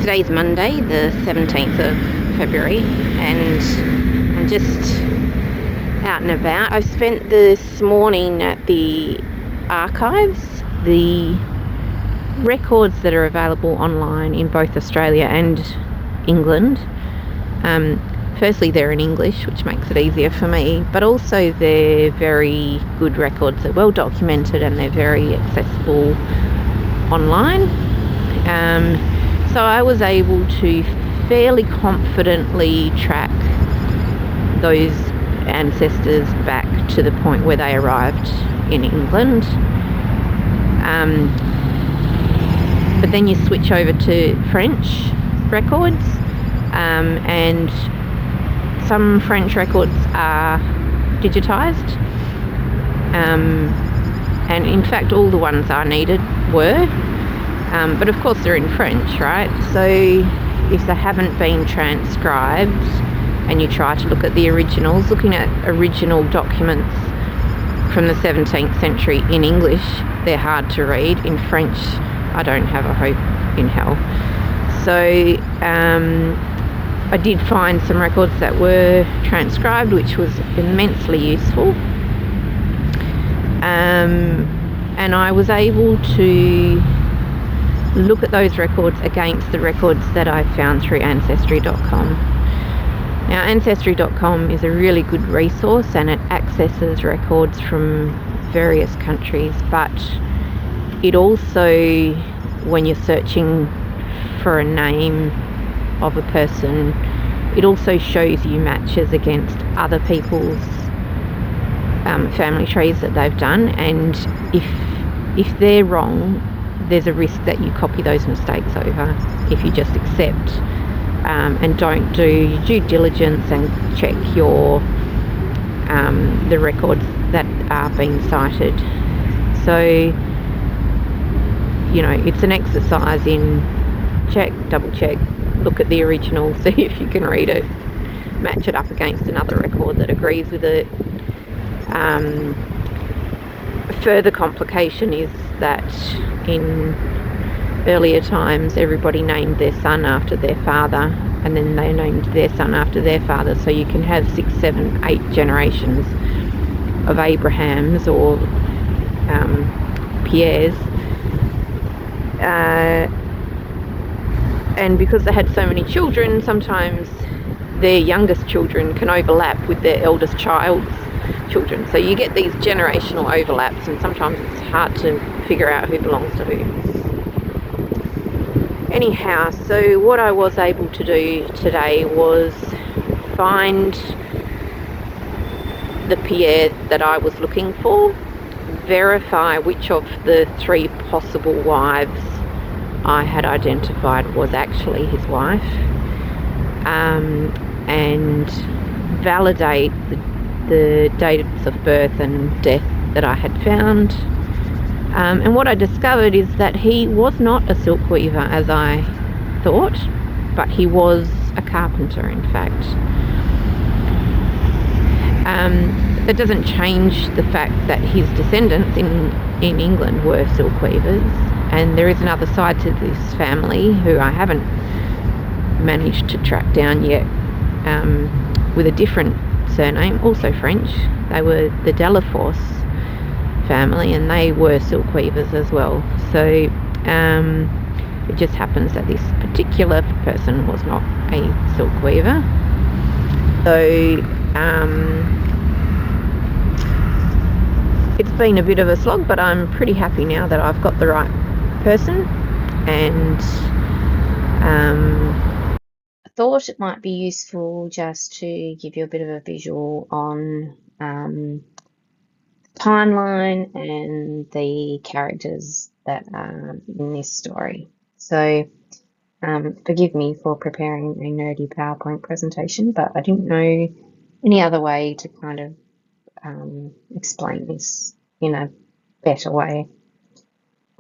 Today's Monday, the 17th of February, and I'm just out and about. I've spent this morning at the archives, the records that are available online in both Australia and England. Firstly, they're in English, which makes it easier for me, but also they're very good records. They're well documented and they're very accessible online. So I was able to fairly confidently track those ancestors back to the point where they arrived in England. But then you switch over to French records, and some French records are digitised, and in fact all the ones I needed were. But of course they're in French, right? So if they haven't been transcribed and you try to look at the originals, looking at original documents from the 17th century in English, they're hard to read. In French, I don't have a hope in hell. So I did find some records that were transcribed, which was immensely useful. And I was able to look at those records against the records that I found through Ancestry.com. Now, Ancestry.com is a really good resource and it accesses records from various countries, but it also, when you're searching for a name of a person, it also shows you matches against other people's family trees that they've done, and if they're wrong, there's a risk that you copy those mistakes over if you just accept and don't do your due diligence and check the records that are being cited. So, you know, it's an exercise in check, double check, look at the original, see if you can read it, match it up against another record that agrees with it. A further complication is that in earlier times everybody named their son after their father, and then they named their son after their father, so you can have 6, 7, 8 generations of Abrahams or Pierres, and because they had so many children, sometimes their youngest children can overlap with their eldest child's children, so you get these generational overlaps, and sometimes it's hard to figure out who belongs to who. Anyhow, so what I was able to do today was find the Pierre that I was looking for, verify which of the 3 possible wives I had identified was actually his wife, and validate the dates of birth and death that I had found. And what I discovered is that he was not a silk weaver as I thought, but he was a carpenter, in fact. That doesn't change the fact that his descendants in England were silk weavers, and there is another side to this family who I haven't managed to track down yet, with a different surname, also French. They were the Delaforce family, and they were silk weavers as well. So it just happens that this particular person was not a silk weaver. So it's been a bit of a slog, but I'm pretty happy now that I've got the right person, and I thought it might be useful just to give you a bit of a visual on timeline and the characters that are in this story. So forgive me for preparing a nerdy PowerPoint presentation, but I didn't know any other way to kind of explain this in a better way.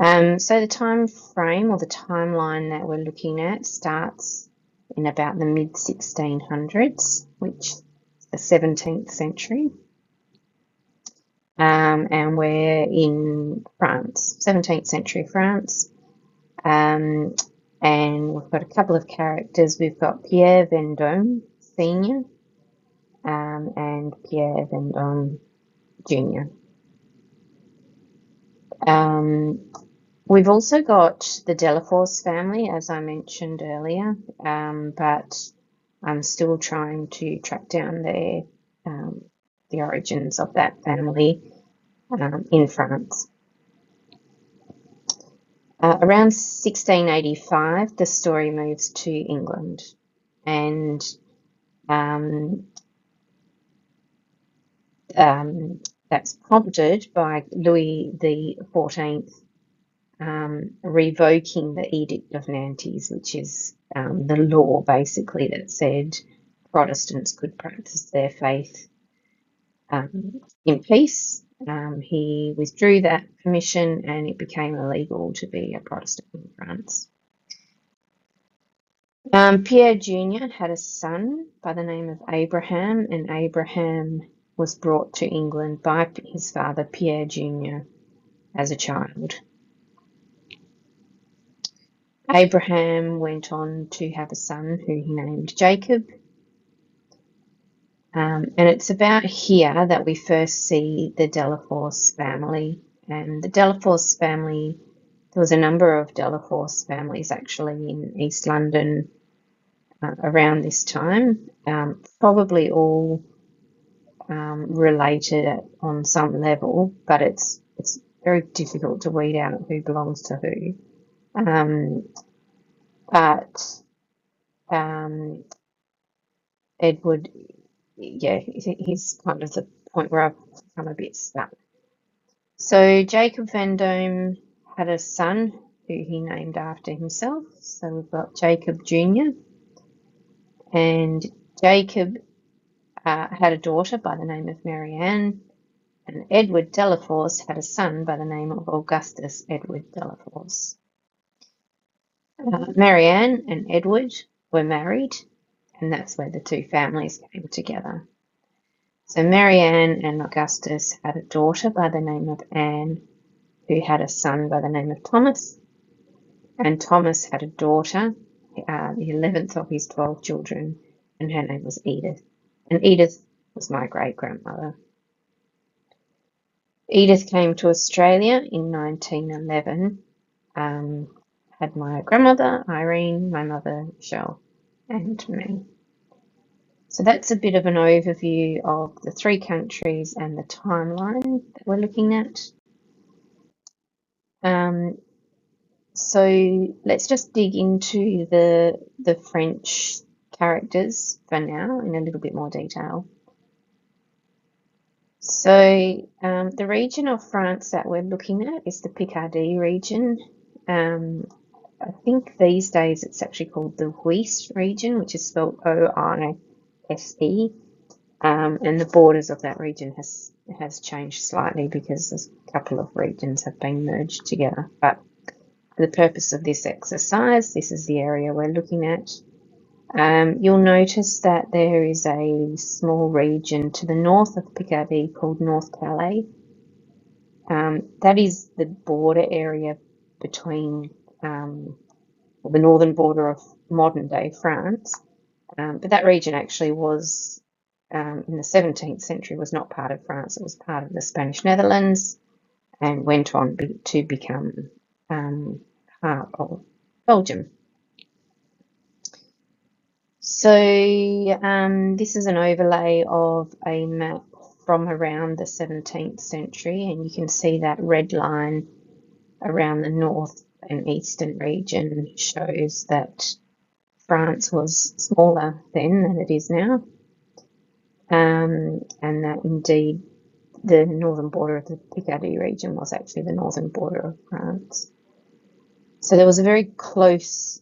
So the time frame or the timeline that we're looking at starts in about the mid-1600s, which is the 17th century. And we're in France, 17th century France. And And we've got a couple of characters. We've got Pierre Vendôme Senior and Pierre Vendôme Junior. We've also got the Delaforce family, as I mentioned earlier, but I'm still trying to track down the origins of that family in France. Around 1685, the story moves to England, and that's prompted by Louis XIV revoking the Edict of Nantes, which is the law basically that said Protestants could practice their faith in peace. He withdrew that permission and it became illegal to be a Protestant in France. Pierre Jr. had a son by the name of Abraham, and Abraham was brought to England by his father, Pierre Jr., as a child. Abraham went on to have a son who he named Jacob. And it's about here that we first see the Delaforce family. And the Delaforce family, there was a number of Delaforce families actually in East London around this time, probably all related on some level, but it's very difficult to weed out who belongs to who. But Edward, yeah, he's kind of the point where I've become a bit stuck. So Jacob Vendôme had a son who he named after himself. So we've got Jacob Jr. And Jacob had a daughter by the name of Marianne, and Edward Delaforce had a son by the name of Augustus Edward Delaforce. Marianne and Edward were married, and that's where the two families came together. So Marianne and Augustus had a daughter by the name of Anne, who had a son by the name of Thomas, and Thomas had a daughter, the 11th of his 12 children, and her name was Edith. And Edith was my great-grandmother. Edith came to Australia in 1911, had my grandmother, Irene, my mother, Michelle, and me. So that's a bit of an overview of the three countries and the timeline that we're looking at. So let's just dig into the French characters for now in a little bit more detail. So the region of France that we're looking at is the Picardy region. I think these days it's actually called the Oise region, which is spelled O-I-S-E. And the borders of that region has changed slightly because a couple of regions have been merged together. But for the purpose of this exercise, this is the area we're looking at. You'll notice that there is a small region to the north of Picardy called North Calais. That is the border area between the northern border of modern-day France. But that region actually was, in the 17th century, was not part of France. It was part of the Spanish Netherlands and went on to become part of Belgium. So this is an overlay of a map from around the 17th century, and you can see that red line around the north and eastern region shows that France was smaller then than it is now, and that indeed the northern border of the Picardy region was actually the northern border of France. So there was a very close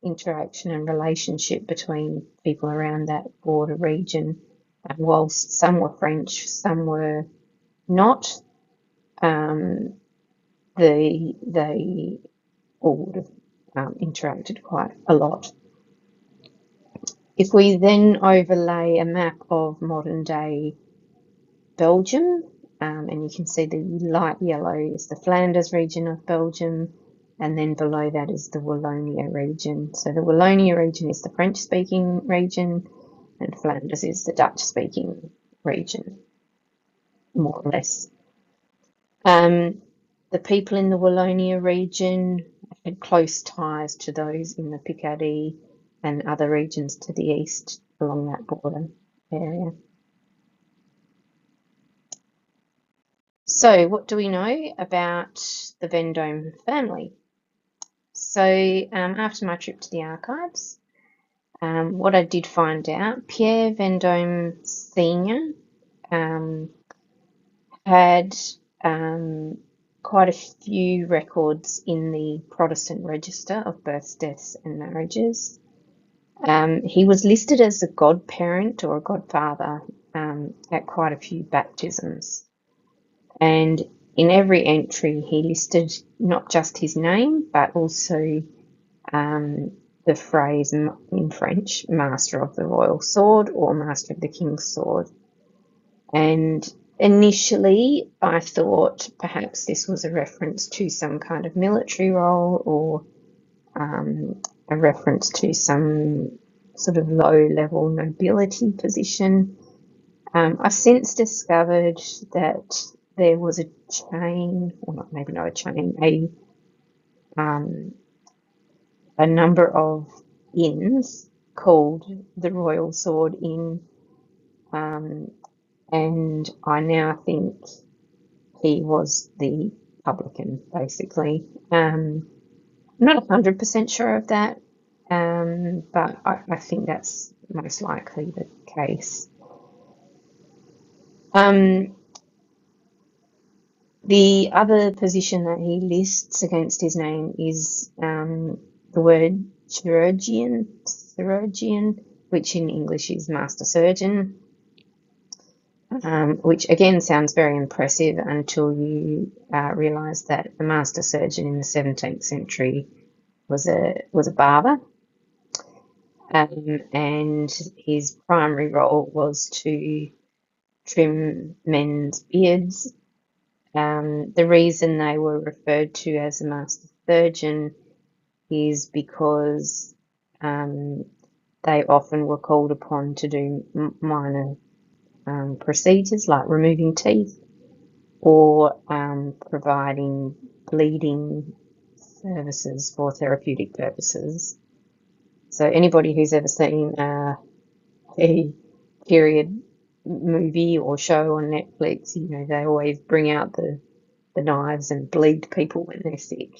interaction and relationship between people around that border region. And whilst some were French, some were not, they all would have interacted quite a lot. If we then overlay a map of modern day Belgium, and you can see the light yellow is the Flanders region of Belgium, and then below that is the Wallonia region. So the Wallonia region is the French-speaking region, and Flanders is the Dutch-speaking region, more or less. The people in the Wallonia region had close ties to those in the Picardy and other regions to the east along that border area. So what do we know about the Vendôme family? So after my trip to the archives, what I did find out, Pierre Vendôme Sr. Had quite a few records in the Protestant register of births, deaths, and marriages. He was listed as a godparent or a godfather at quite a few baptisms. And in every entry, he listed not just his name, but also the phrase in French, Master of the Royal Sword or Master of the King's Sword. And initially, I thought perhaps this was a reference to some kind of military role or a reference to some sort of low-level nobility position. I've since discovered that there was a chain, or not, maybe not a chain, a number of inns called the Royal Sword Inn, and I now think he was the publican, basically. I'm not 100% sure of that, but I think that's most likely the case. The other position that he lists against his name is the word chirurgian, which in English is master surgeon, which again sounds very impressive until you realise that the master surgeon in the 17th century was a barber, and his primary role was to trim men's beards. The reason they were referred to as a master surgeon is because they often were called upon to do minor procedures like removing teeth or providing bleeding services for therapeutic purposes. So anybody who's ever seen a period movie or show on Netflix, you know, they always bring out the knives and bleed people when they're sick,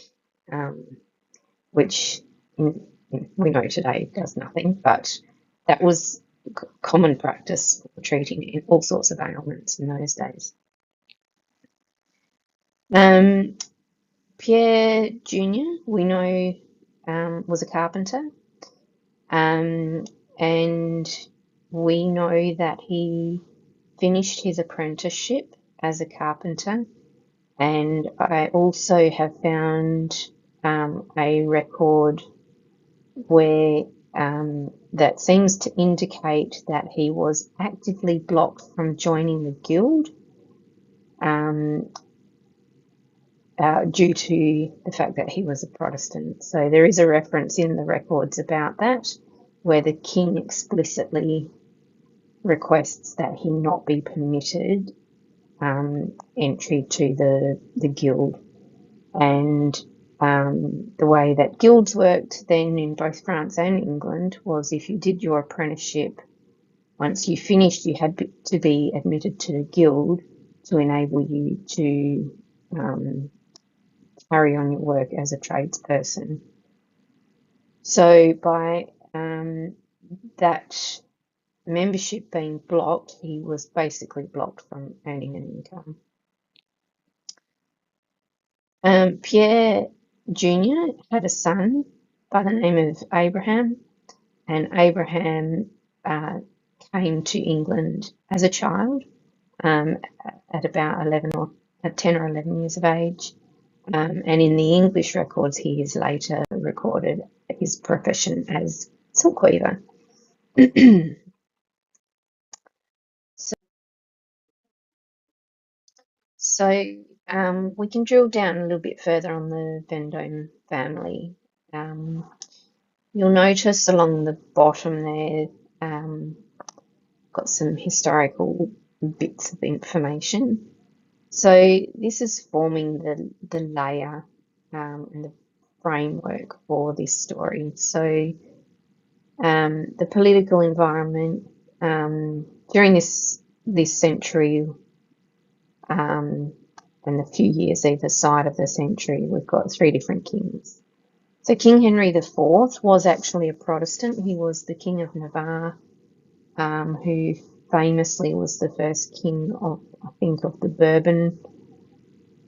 which we know today does nothing, but that was common practice for treating all sorts of ailments in those days. Pierre Jr., we know, was a carpenter, and we know that he finished his apprenticeship as a carpenter, and I also have found a record where that seems to indicate that he was actively blocked from joining the guild due to the fact that he was a Protestant. So there is a reference in the records about that, where the king explicitly requests that he not be permitted entry to the guild. And the way that guilds worked then in both France and England was if you did your apprenticeship, once you finished, you had to be admitted to the guild to enable you to carry on your work as a tradesperson. So by that membership being blocked, he was basically blocked from earning an income. Pierre Jr. had a son by the name of Abraham, and Abraham came to England as a child at about 10 or 11 years of age. And in the English records, he is later recorded his profession as silk weaver. So We can drill down a little bit further on the Vendome family. You'll notice along the bottom there, got some historical bits of information. So this is forming the layer and the framework for this story. So the political environment during this century and the few years either side of the century, we've got three different kings. So King Henry IV was actually a Protestant. He was the King of Navarre, who famously was the first king of, I think, of the Bourbon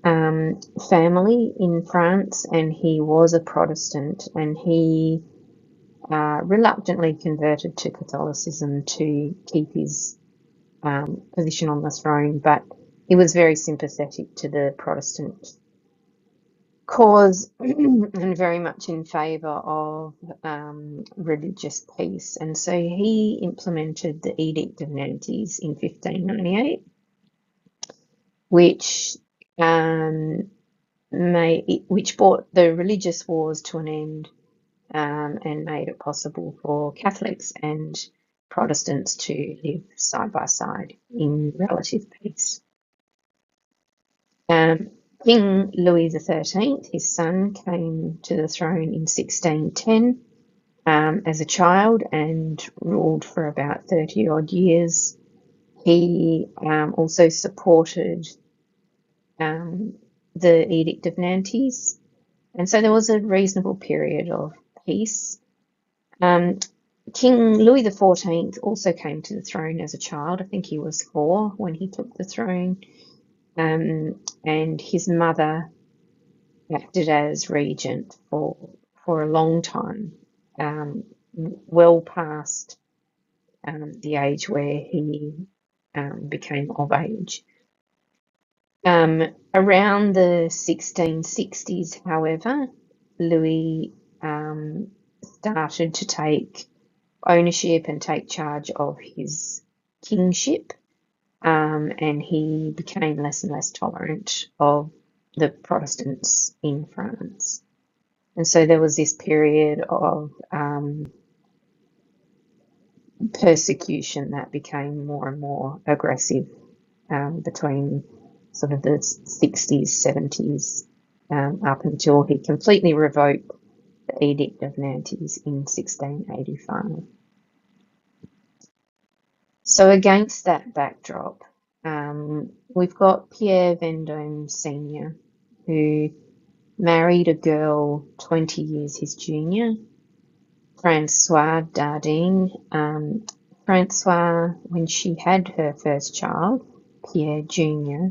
family in France, and he was a Protestant, and he reluctantly converted to Catholicism to keep his position on the throne, but he was very sympathetic to the Protestant cause and very much in favour of religious peace. And so he implemented the Edict of Nantes in 1598, which which brought the religious wars to an end and made it possible for Catholics and Protestants to live side by side in relative peace. King Louis XIII, his son, came to the throne in 1610 as a child and ruled for about 30 odd years. He also supported the Edict of Nantes, and so there was a reasonable period of peace. King Louis XIV also came to the throne as a child. I think he was 4 when he took the throne, and his mother acted as regent for a long time, well past the age where he became of age. Around the 1660s, however, Louis started to take ownership and take charge of his kingship, and he became less and less tolerant of the Protestants in France. And so there was this period of persecution that became more and more aggressive between sort of the 60s, 70s, up until he completely revoked the Edict of Nantes in 1685. So against that backdrop, we've got Pierre Vendome Sr., who married a girl 20 years his junior, Francois Dardenne. Francois, when she had her first child, Pierre Jr.,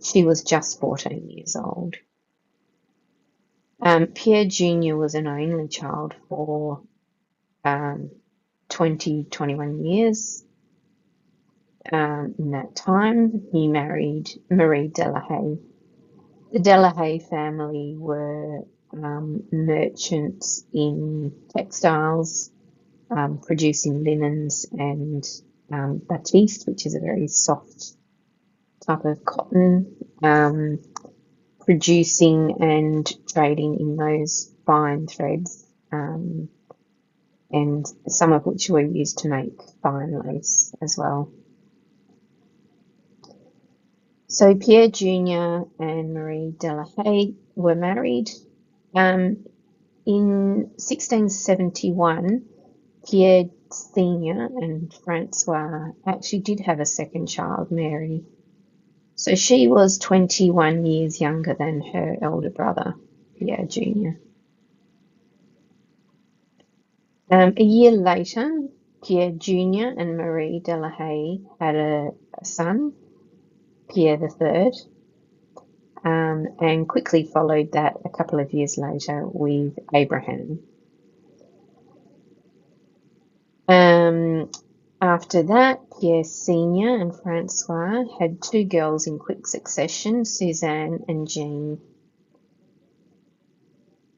she was just 14 years old. Pierre Jr. was an only child for 21 years. In that time, he married Marie Delahaye. The Delahaye family were merchants in textiles, producing linens and batiste, which is a very soft type of cotton, producing and trading in those fine threads, and some of which were used to make fine lace as well. So Pierre Jr. and Marie Delahaye were married. In 1671, Pierre Sr. and Francois actually did have a second child, Mary. So she was 21 years younger than her elder brother, Pierre Jr. A year later, Pierre Jr. and Marie Delahaye had a son, Pierre III, and quickly followed that a couple of years later with Abraham. After that, Pierre Sr. and Francois had 2 girls in quick succession, Suzanne and Jean.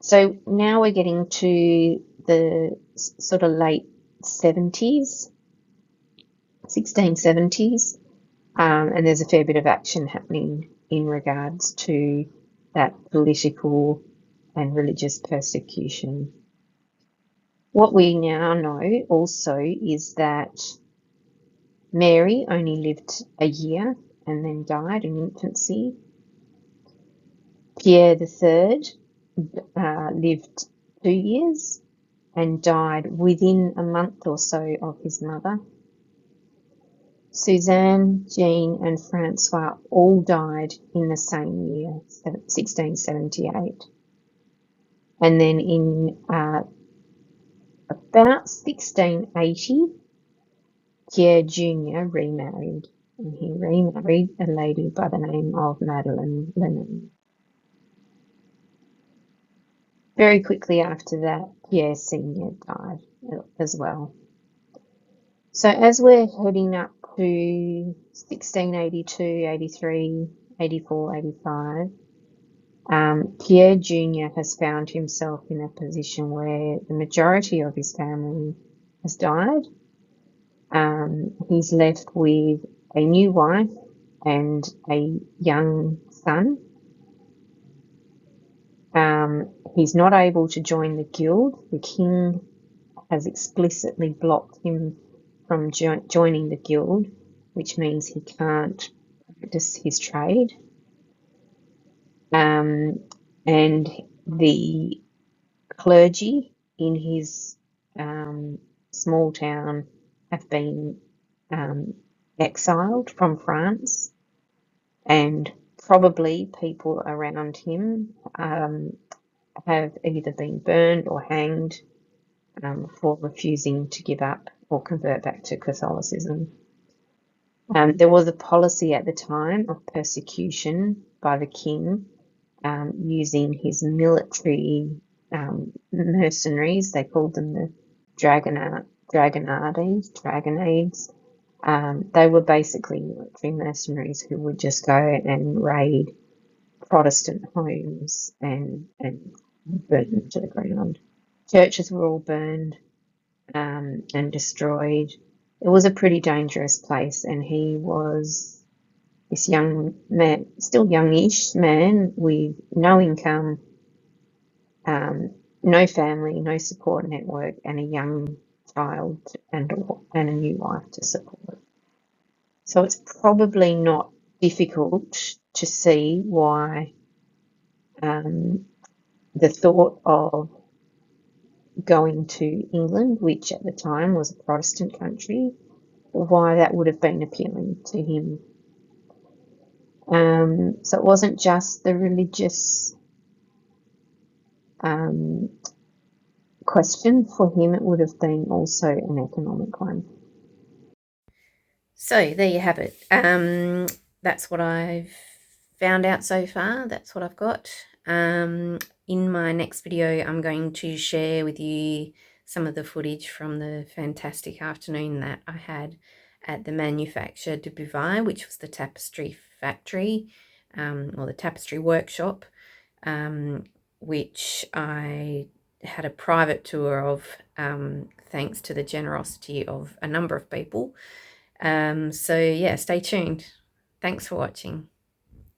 So now we're getting to the sort of late 70s, 1670s, and there's a fair bit of action happening in regards to that political and religious persecution. What we now know also is that Mary only lived a year and then died in infancy. Pierre III lived 2 years and died within a month or so of his mother. Suzanne, Jean, and Francois all died in the same year, 1678. And then in about 1680, Pierre Jr. remarried, and he remarried a lady by the name of Madeleine Lennon. Very quickly after that, Pierre Sr. died as well. So as we're heading up to 1682, 83, 84, 85, Pierre Jr. has found himself in a position where the majority of his family has died. He's left with a new wife and a young son. He's not able to join the guild. The king has explicitly blocked him from joining the guild, which means he can't practice his trade. And the clergy in his small town have been exiled from France, and probably people around him have either been burned or hanged for refusing to give up or convert back to Catholicism. There was a policy at the time of persecution by the king, using his military mercenaries. They called them the dragonades. They were basically military mercenaries who would just go and raid Protestant homes and burn them to the ground. Churches were all burned and destroyed. It was a pretty dangerous place, and he was this young man, still youngish man, with no income, no family, no support network, and a young child and a new wife to support. So it's probably not difficult to see why the thought of going to England, which at the time was a Protestant country, why that would have been appealing to him. So it wasn't just the religious question for him, it would have been also an economic one. So there you have it. That's what I've found out so far. That's what I've got. In my next video, I'm going to share with you some of the footage from the fantastic afternoon that I had at the Manufacture de Beauvais, which was the tapestry factory, or the tapestry workshop, which I had a private tour of, thanks to the generosity of a number of people. So yeah, stay tuned. Thanks for watching.